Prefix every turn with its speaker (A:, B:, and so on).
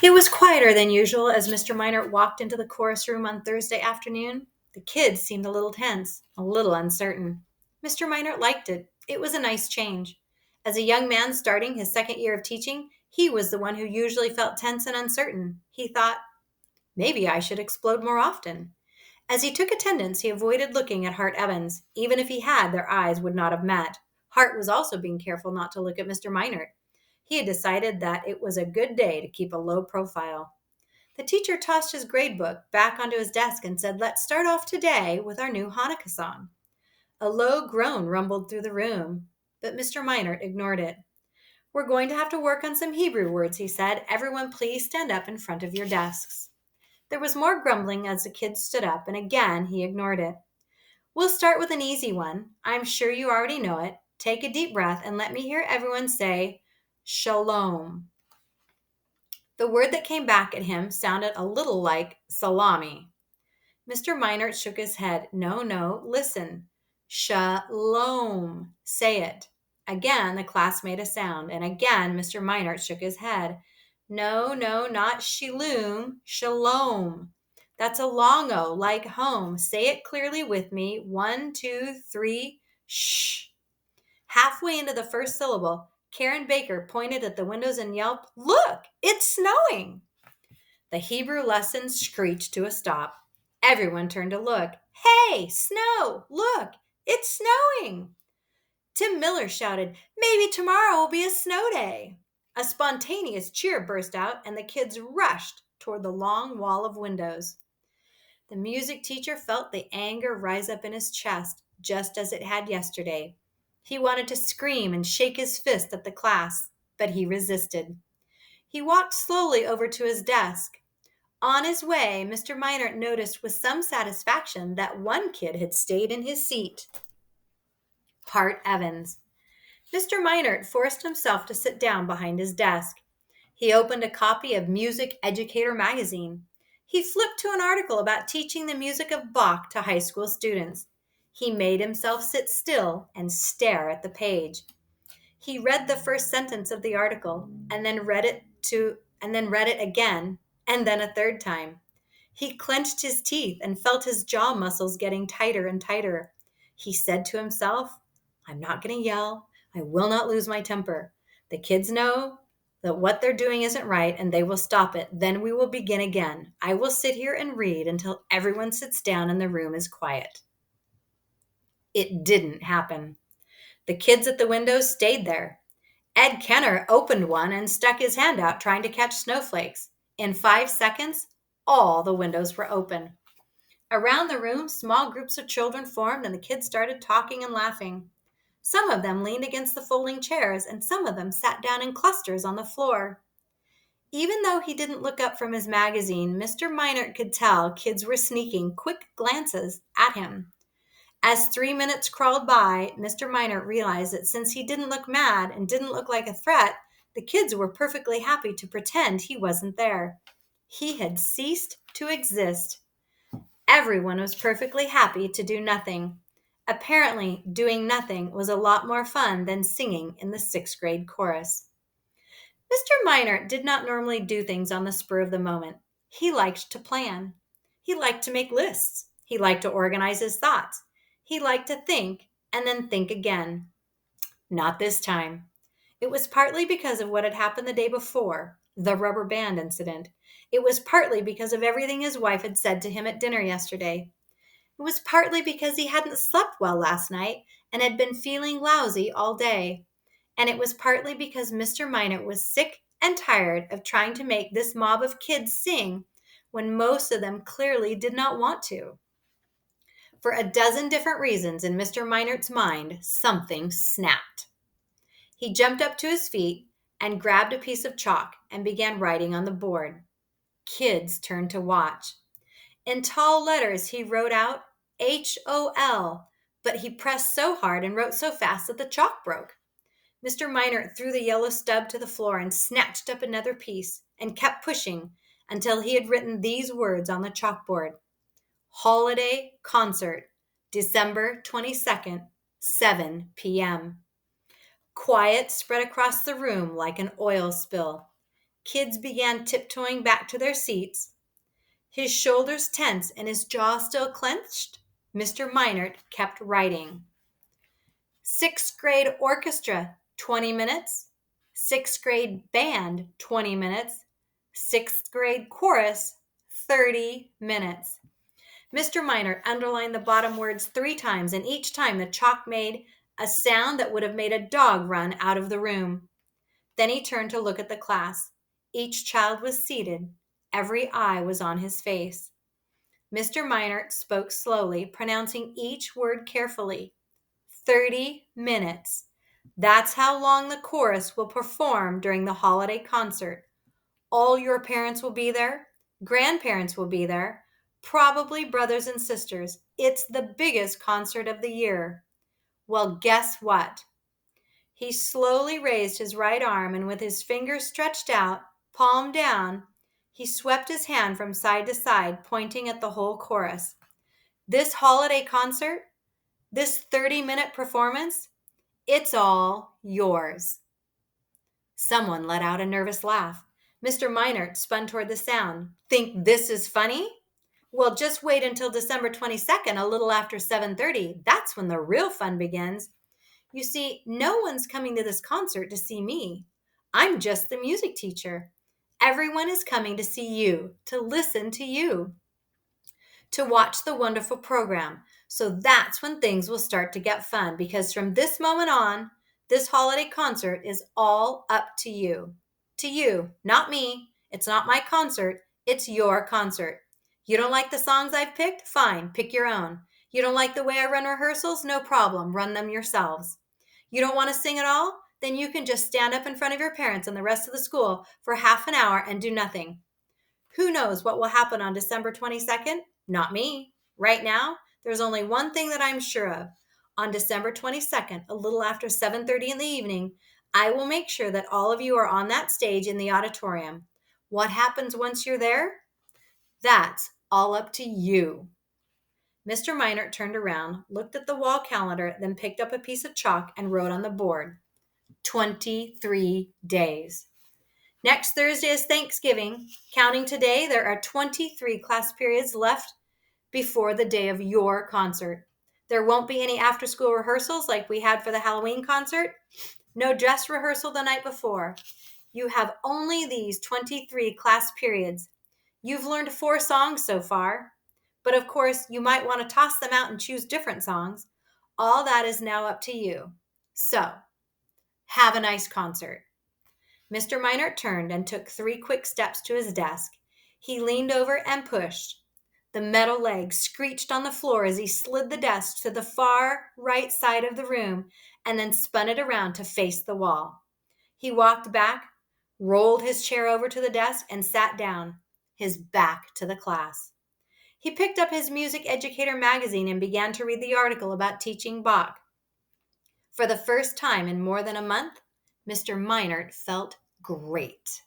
A: It was quieter than usual as Mr. Minor walked into the chorus room on Thursday afternoon. The kids seemed a little tense, a little uncertain. Mr. Minor liked it. It was a nice change. As a young man starting his second year of teaching, he was the one who usually felt tense and uncertain. He thought, maybe I should explode more often. As he took attendance, he avoided looking at Hart Evans. Even if he had, their eyes would not have met. Hart was also being careful not to look at Mr. Minor. He had decided that it was a good day to keep a low profile. The teacher tossed his grade book back onto his desk and said, "Let's start off today with our new Hanukkah song." A low groan rumbled through the room, but Mr. Minor ignored it. "We're going to have to work on some Hebrew words," he said. "Everyone please stand up in front of your desks." There was more grumbling as the kids stood up, and again he ignored it. "We'll start with an easy one. I'm sure you already know it. Take a deep breath and let me hear everyone say, Shalom." The word that came back at him sounded a little like salami. Mr. Minor shook his head. "No, no, listen. Shalom. Say it." Again, the class made a sound, and again Mr. Minor shook his head. "No, no, not shiloom. Shalom. That's a long O, like home. Say it clearly with me. 1, 2, 3. Shh." Halfway into the first syllable, Karen Baker pointed at the windows and yelped, "Look, it's snowing." The Hebrew lesson screeched to a stop. Everyone turned to look. "Hey, snow, look, it's snowing." Tim Miller shouted, "Maybe tomorrow will be a snow day." A spontaneous cheer burst out, and the kids rushed toward the long wall of windows. The music teacher felt the anger rise up in his chest, just as it had yesterday. He wanted to scream and shake his fist at the class, but he resisted. He walked slowly over to his desk. On his way, Mr. Minor noticed with some satisfaction that one kid had stayed in his seat. Hart Evans. Mr. Minor forced himself to sit down behind his desk. He opened a copy of Music Educator magazine. He flipped to an article about teaching the music of Bach to high school students. He made himself sit still and stare at the page. He read the first sentence of the article and then read it again and then a third time. He clenched his teeth and felt his jaw muscles getting tighter and tighter. He said to himself, "I'm not going to yell. I will not lose my temper. The kids know that what they're doing isn't right and they will stop it. Then we will begin again. I will sit here and read until everyone sits down and the room is quiet." It didn't happen. The kids at the windows stayed there. Ed Kenner opened one and stuck his hand out trying to catch snowflakes. In 5 seconds, all the windows were open. Around the room, small groups of children formed and the kids started talking and laughing. Some of them leaned against the folding chairs and some of them sat down in clusters on the floor. Even though he didn't look up from his magazine, Mr. Minor could tell kids were sneaking quick glances at him. As 3 minutes crawled by, Mr. Minor realized that since he didn't look mad and didn't look like a threat, the kids were perfectly happy to pretend he wasn't there. He had ceased to exist. Everyone was perfectly happy to do nothing. Apparently, doing nothing was a lot more fun than singing in the sixth grade chorus. Mr. Minor did not normally do things on the spur of the moment. He liked to plan. He liked to make lists. He liked to organize his thoughts. He liked to think and then think again. Not this time. It was partly because of what had happened the day before, the rubber band incident. It was partly because of everything his wife had said to him at dinner yesterday. It was partly because he hadn't slept well last night and had been feeling lousy all day. And it was partly because Mr. Minor was sick and tired of trying to make this mob of kids sing when most of them clearly did not want to. For a dozen different reasons in Mr. Minor's mind, something snapped. He jumped up to his feet and grabbed a piece of chalk and began writing on the board. Kids turned to watch. In tall letters, he wrote out HOL, but he pressed so hard and wrote so fast that the chalk broke. Mr. Minor threw the yellow stub to the floor and snatched up another piece and kept pushing until he had written these words on the chalkboard. Holiday Concert, December 22nd, 7 p.m. Quiet spread across the room like an oil spill. Kids began tiptoeing back to their seats. His shoulders tense and his jaw still clenched, Mr. Minert kept writing. Sixth grade orchestra, 20 minutes. Sixth grade band, 20 minutes. Sixth grade chorus, 30 minutes. Mr. Minert underlined the bottom words 3 times, and each time the chalk made a sound that would have made a dog run out of the room. Then he turned to look at the class. Each child was seated. Every eye was on his face. Mr. Minert spoke slowly, pronouncing each word carefully. 30 minutes. That's how long the chorus will perform during the holiday concert. All your parents will be there. Grandparents will be there. Probably brothers and sisters. It's the biggest concert of the year. Well, guess what? He slowly raised his right arm, and with his fingers stretched out, palm down, he swept his hand from side to side, pointing at the whole chorus. This holiday concert, this 30-minute performance, it's all yours. Someone let out a nervous laugh. Mr. Minert spun toward the sound. Think this is funny? Well, just wait until December 22nd, a little after 7:30. That's when the real fun begins. You see, no one's coming to this concert to see me. I'm just the music teacher. Everyone is coming to see you, to listen to you, to watch the wonderful program. So that's when things will start to get fun, because from this moment on, this holiday concert is all up to you. To you, not me. It's not my concert. It's your concert. You don't like the songs I've picked? Fine, pick your own. You don't like the way I run rehearsals? No problem, run them yourselves. You don't want to sing at all? Then you can just stand up in front of your parents and the rest of the school for half an hour and do nothing. Who knows what will happen on December 22nd? Not me. Right now, there's only one thing that I'm sure of. On December 22nd, a little after 7:30 in the evening, I will make sure that all of you are on that stage in the auditorium. What happens once you're there? That's all up to you. Mr. Minert turned around, looked at the wall calendar, then picked up a piece of chalk and wrote on the board, 23 days. Next Thursday is Thanksgiving. Counting today, there are 23 class periods left before the day of your concert. There won't be any after-school rehearsals like we had for the Halloween concert. No dress rehearsal the night before. You have only these 23 class periods. You've learned 4 songs so far, but of course you might want to toss them out and choose different songs. All that is now up to you. So, have a nice concert. Mr. Minert turned and took 3 quick steps to his desk. He leaned over and pushed. The metal leg screeched on the floor as he slid the desk to the far right side of the room and then spun it around to face the wall. He walked back, rolled his chair over to the desk, and sat down, his back to the class. He picked up his Music Educator magazine and began to read the article about teaching Bach. For the first time in more than a month, Mr. Minert felt great.